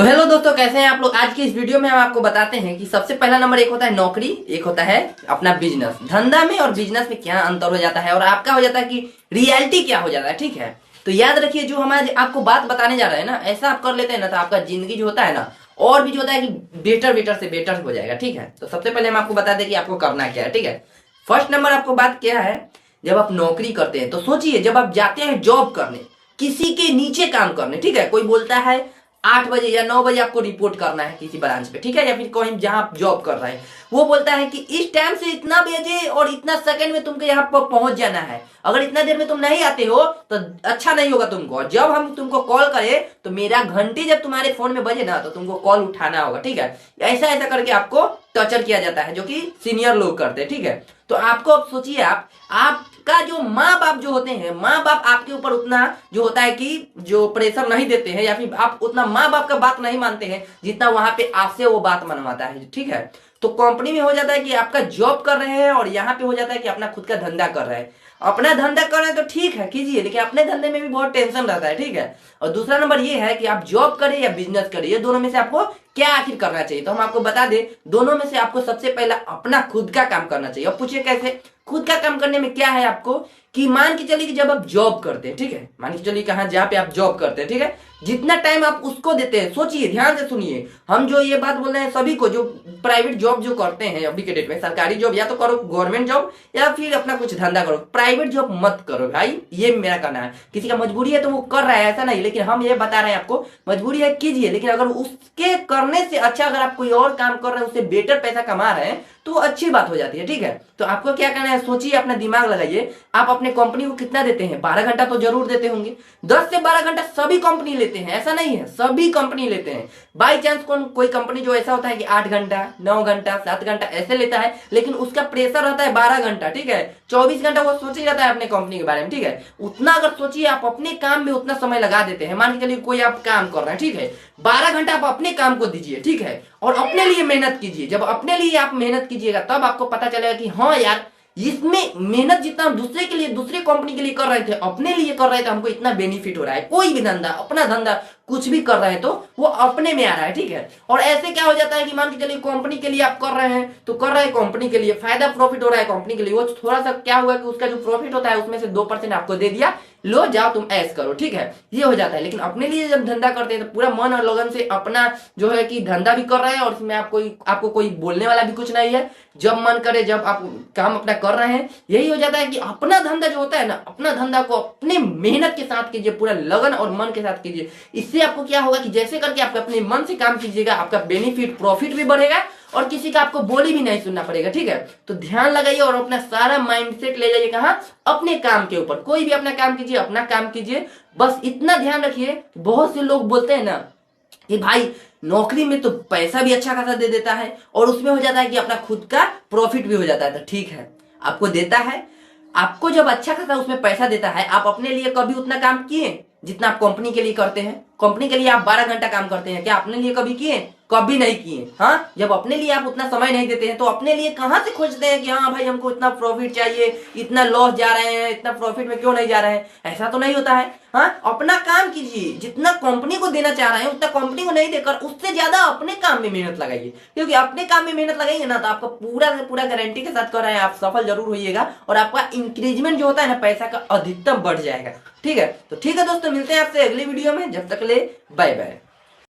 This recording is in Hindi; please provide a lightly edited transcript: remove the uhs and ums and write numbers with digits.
तो हेलो दोस्तों, कैसे हैं आप लोग। आज की इस वीडियो में हम आपको बताते हैं कि सबसे पहला नंबर एक होता है नौकरी, एक होता है अपना बिजनेस। धंधा में और बिजनेस में क्या अंतर हो जाता है और आपका हो जाता है कि रियलिटी क्या हो जाता है। ठीक है, तो याद रखिए जो हम आज आपको बात बताने जा रहे हैं ना, ऐसा आप कर लेते हैं ना तो आपका जिंदगी जो होता है ना और भी जो होता है कि बेटर बेटर से बेटर हो जाएगा। ठीक है, तो सबसे पहले हम आपको बता दें कि आपको करना क्या है। ठीक है, फर्स्ट नंबर आपको बात क्या है, जब आप नौकरी करते हैं तो सोचिए जब आप जाते हैं जॉब करने, किसी के नीचे काम करने। ठीक है, कोई बोलता है 8 बजे या 9 बजे आपको रिपोर्ट करना है किसी ब्रांच पे, ठीक है, या फिर कहीं जहां आप जॉब कर रहे हैं, वो बोलता है कि इस टाइम से इतना बजे और इतना सेकंड में तुमको यहाँ पर पहुंच जाना है। अगर इतना देर में तुम नहीं आते हो तो अच्छा नहीं होगा तुमको। जब हम तुमको कॉल करें तो मेरा घंटी जब तुम्हारे फोन में बजे ना तो तुमको कॉल उठाना होगा। ठीक है, ऐसा ऐसा करके आपको टॉर्चर किया जाता है जो कि सीनियर लोग करते हैं। ठीक है, तो आपको अब सोचिए आपका जो माँ बाप जो होते हैं, माँ बाप आपके ऊपर उतना जो होता है कि जो प्रेशर नहीं देते हैं या फिर आप उतना माँ बाप का बात नहीं मानते हैं जितना वहां पे आपसे वो बात मनवाता है। ठीक है, तो कंपनी में हो जाता है कि आपका जॉब कर रहे हैं और यहाँ पे हो जाता है कि अपना खुद का धंधा कर रहे हैं। अपना धंधा कर रहे हैं तो ठीक है कीजिए, लेकिन अपने धंधे में भी बहुत टेंशन रहता है। ठीक है, और दूसरा नंबर ये है कि आप जॉब करें या बिजनेस करें, ये दोनों में से आपको क्या आखिर करना चाहिए। तो हम आपको बता दें, दोनों में से आपको सबसे पहला अपना खुद का काम करना चाहिए। अब पूछिए कैसे। खुद का काम करने में क्या है आपको कि मान के चलिए कि जब आप जॉब करते हैं, ठीक है, मान के चलिए कहाँ जहाँ पे आप जॉब करते हैं, ठीक है, जितना टाइम आप उसको देते हैं, सोचिए ध्यान से सुनिए। हम जो ये बात बोल रहे हैं सभी को जो प्राइवेट जॉब जो करते हैं अभी के डेट में, सरकारी जॉब या तो करो गवर्नमेंट जॉब या फिर अपना कुछ धंधा करो, प्राइवेट जॉब मत करो भाई। ये मेरा कहना है। किसी का मजबूरी है तो वो कर रहा है ऐसा नहीं, लेकिन हम ये बता रहे हैं आपको मजबूरी है कीजिए, लेकिन अगर उसके करने से अच्छा अगर आप कोई और काम कर रहे हैं उससे बेटर पैसा कमा रहे हैं तो अच्छी बात हो जाती है। ठीक है, तो आपको क्या करना है, सोचिए, अपना दिमाग लगाइए। आप अपने कंपनी को कितना देते हैं? 12 घंटा तो जरूर देते होंगे। 10 से 12 घंटा सभी कंपनी लेते हैं, ऐसा नहीं है, सभी कंपनी लेते हैं। बाई चांस कोई कंपनी जो ऐसा होता है कि 8 घंटा 9 घंटा 7 घंटा ऐसे लेता है, लेकिन उसका प्रेशर रहता है 12 घंटा। ठीक है, 24 घंटा वो सोच ही रहता है अपने कंपनी के बारे में। ठीक है, उतना अगर सोचिए आप अपने काम में उतना समय लगा देते हैं। मान के चलिए कोई आप काम कर रहे हैं, ठीक है, 12 घंटा आप अपने काम को दीजिए, ठीक है, और अपने लिए मेहनत कीजिए। जब अपने लिए आप मेहनत कीजिएगा तब आपको पता चलेगा कि हाँ यार, इसमें मेहनत जितना हम दूसरे के लिए दूसरे कंपनी के लिए कर रहे थे, अपने लिए कर रहे थे, हमको इतना बेनिफिट हो रहा है। कोई भी धंधा, अपना धंधा कुछ भी कर रहे हैं तो वो अपने में आ रहा है। ठीक है, और ऐसे क्या हो जाता है कि मान के चलिए कंपनी के लिए आप कर रहे हैं तो कर रहे हैं कंपनी के लिए, फायदा प्रॉफिट हो रहा है कंपनी के लिए, वो थोड़ा सा क्या हुआ कि उसका जो प्रॉफिट होता है उसमें से 2% आपको दे दिया, लो जाओ तुम ऐश करो। ठीक है, ये हो जाता है। लेकिन अपने लिए जब धंधा करते हैं तो पूरा मन और लगन से अपना जो है कि धंधा भी कर रहे हैं और इसमें आपको कोई बोलने वाला भी कुछ नहीं है। जब मन करे जब आप काम अपना कर रहे हैं, यही हो जाता है कि अपना धंधा जो होता है ना, अपना धंधा को अपने मेहनत के साथ कीजिए, पूरा लगन और मन के साथ कीजिए। इससे आपको क्या होगा कि जैसे करके आप अपने मन से काम कीजिएगा, आपका बेनिफिट प्रॉफिट भी बढ़ेगा और किसी का आपको बोली भी नहीं सुनना पड़ेगा। ठीक है, तो ध्यान लगाइए और अपना सारा माइंडसेट ले जाइए कहाँ, अपने काम के ऊपर। कोई भी अपना काम कीजिए, अपना काम कीजिए, बस इतना ध्यान रखिए। बहुत से लोग बोलते हैं ना कि भाई नौकरी में तो पैसा भी अच्छा खासा दे देता है और उसमें हो जाता है कि अपना खुद का प्रॉफिट भी हो जाता है। तो ठीक है, आपको देता है, आपको जब अच्छा खासा उसमें पैसा देता है, आप अपने लिए कभी उतना काम किए जितना आप कंपनी के लिए करते हैं? कंपनी के लिए आप 12 घंटा काम करते हैं, क्या अपने लिए कभी किए? कभी नहीं किए। हाँ, जब अपने लिए आप उतना समय नहीं देते हैं तो अपने लिए कहां से खोजते हैं कि हाँ भाई हमको इतना प्रॉफिट चाहिए, इतना लॉस जा रहे हैं, इतना प्रॉफिट में क्यों नहीं जा रहे हैं? ऐसा तो नहीं होता है। हाँ, अपना काम कीजिए, जितना कंपनी को देना चाह रहे हैं उतना कंपनी को नहीं देकर उससे ज्यादा अपने काम में मेहनत लगाइए, क्योंकि अपने काम में मेहनत लगाएंगे ना तो आपका पूरा से पूरा गारंटी के साथ कर रहे हैं आप सफल जरूर होइएगा और आपका इंक्रीजमेंट जो होता है ना पैसा का अधिकतम बढ़ जाएगा। ठीक है, तो ठीक है दोस्तों, मिलते हैं आपसे अगली वीडियो में। जब तक ले बाय बाय।